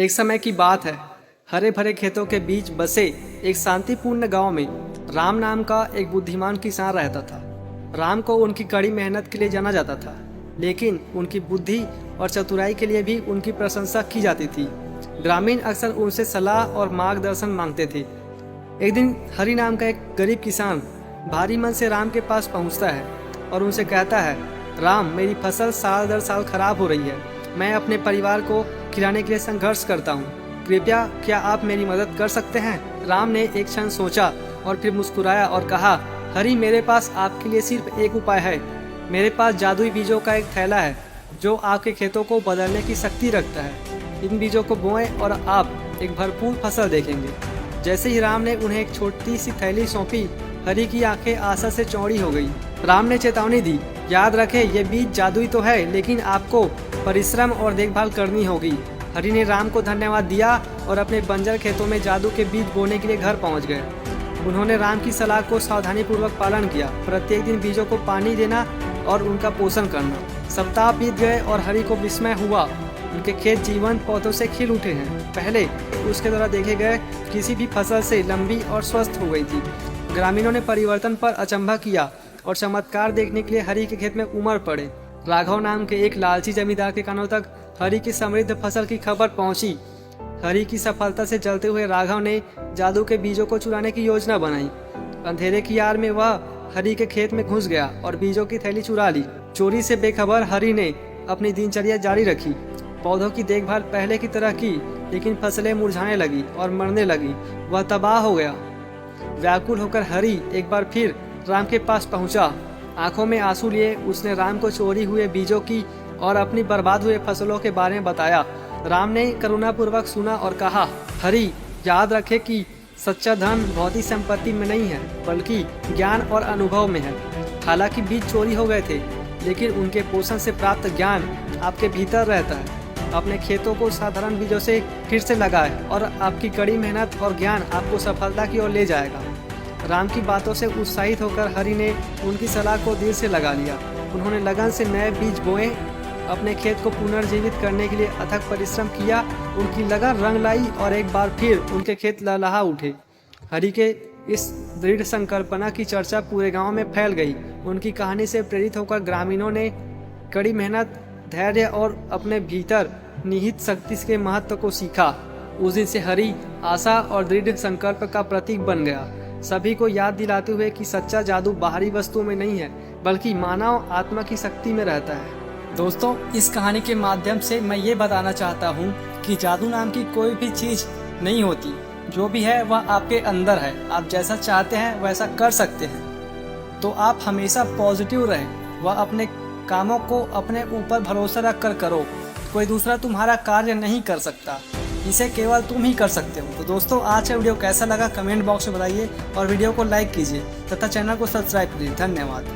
एक समय की बात है। हरे भरे खेतों के बीच बसे एक शांतिपूर्ण गांव में राम नाम का एक बुद्धिमान किसान रहता था। राम को उनकी कड़ी मेहनत के लिए जाना जाता था, लेकिन उनकी बुद्धि और चतुराई के लिए भी उनकी प्रशंसा की जाती थी। ग्रामीण अक्सर उनसे सलाह और मार्गदर्शन मांगते थे। एक दिन हरि नाम का एक गरीब किसान भारी मन से राम के पास पहुंचता है और उनसे कहता है, राम, मेरी फसल साल दर साल खराब हो रही है। मैं अपने परिवार को खिलाने के लिए संघर्ष करता हूँ। कृपया क्या आप मेरी मदद कर सकते हैं? राम ने एक क्षण सोचा और फिर मुस्कुराया और कहा, हरि, मेरे पास आपके लिए सिर्फ एक उपाय है। मेरे पास जादुई बीजों का एक थैला है जो आपके खेतों को बदलने की शक्ति रखता है। इन बीजों को बोएं और आप एक भरपूर फसल देखेंगे। जैसे ही राम ने उन्हें एक छोटी सी थैली सौंपी, हरि की आंखें आशा से चौड़ी हो गई। राम ने चेतावनी दी, याद रखें, ये बीज जादुई तो है, लेकिन आपको परिश्रम और देखभाल करनी होगी। हरि ने राम को धन्यवाद दिया और अपने बंजर खेतों में जादू के बीज बोने के लिए घर पहुंच गए। उन्होंने राम की सलाह को सावधानीपूर्वक पालन किया। प्रत्येक दिन बीजों को पानी देना और उनका पोषण करना। सप्ताह बीत गए और हरि को विस्मय हुआ। उनके खेत जीवंत पौधों से खिल उठे हैं। पहले उसके द्वारा देखे गए किसी भी फसल से लंबी और स्वस्थ हो गई थी। ग्रामीणों ने परिवर्तन पर अचंभा किया और चमत्कार देखने के लिए हरि के खेत में उमड़ पड़े। राघव नाम के एक लालची जमींदार के कानों तक हरि की समृद्ध फसल की खबर पहुंची। हरि की सफलता से जलते हुए राघव ने जादू के बीजों को चुराने की योजना बनाई। अंधेरे की आड़ में वह हरि के खेत में घुस गया और बीजों की थैली चुरा ली। चोरी से बेखबर हरि ने अपनी दिनचर्या जारी रखी। पौधों की देखभाल पहले की तरह की, लेकिन फसलें मुरझाने लगी और मरने लगी। वह तबाह हो गया। व्याकुल होकर हरि एक बार फिर राम के पास पहुंचा। आंखों में आंसू लिए उसने राम को चोरी हुए बीजों की और अपनी बर्बाद हुए फसलों के बारे में बताया। राम ने करुणापूर्वक सुना और कहा, हरि, याद रखे कि सच्चा धन भौतिक संपत्ति में नहीं है, बल्कि ज्ञान और अनुभव में है। हालांकि बीज चोरी हो गए थे, लेकिन उनके पोषण से प्राप्त ज्ञान आपके भीतर रहता है। अपने खेतों को साधारण बीजों से फिर से लगाएं और आपकी कड़ी मेहनत और ज्ञान आपको सफलता की ओर ले जाएगा। राम की बातों से उत्साहित होकर हरि ने उनकी सलाह को दिल से लगा लिया। उन्होंने लगन से नए बीज बोए, अपने खेत को पुनर्जीवित करने के लिए अथक परिश्रम किया। उनकी लगन रंग लाई और एक बार फिर उनके खेत लहलहा उठे। हरि के इस दृढ़ संकल्पना की चर्चा पूरे गांव में फैल गई। उनकी कहानी से प्रेरित होकर ग्रामीणों ने कड़ी मेहनत, धैर्य और अपने भीतर निहित शक्ति के महत्व को सीखा। उस दिन से हरि आशा और दृढ़ संकल्प का प्रतीक बन गया, सभी को याद दिलाते हुए कि सच्चा जादू बाहरी वस्तुओं में नहीं है, बल्कि मानव आत्मा की शक्ति में रहता है। दोस्तों, इस कहानी के माध्यम से मैं ये बताना चाहता हूँ कि जादू नाम की कोई भी चीज़ नहीं होती। जो भी है वह आपके अंदर है। आप जैसा चाहते हैं वैसा कर सकते हैं। तो आप हमेशा पॉजिटिव रहें। वह अपने कामों को अपने ऊपर भरोसा रख कर करो। कोई दूसरा तुम्हारा कार्य नहीं कर सकता, इसे केवल तुम ही कर सकते हो। तो दोस्तों, आज का वीडियो कैसा लगा कमेंट बॉक्स में बताइए और वीडियो को लाइक कीजिए तथा चैनल को सब्सक्राइब कीजिए। धन्यवाद।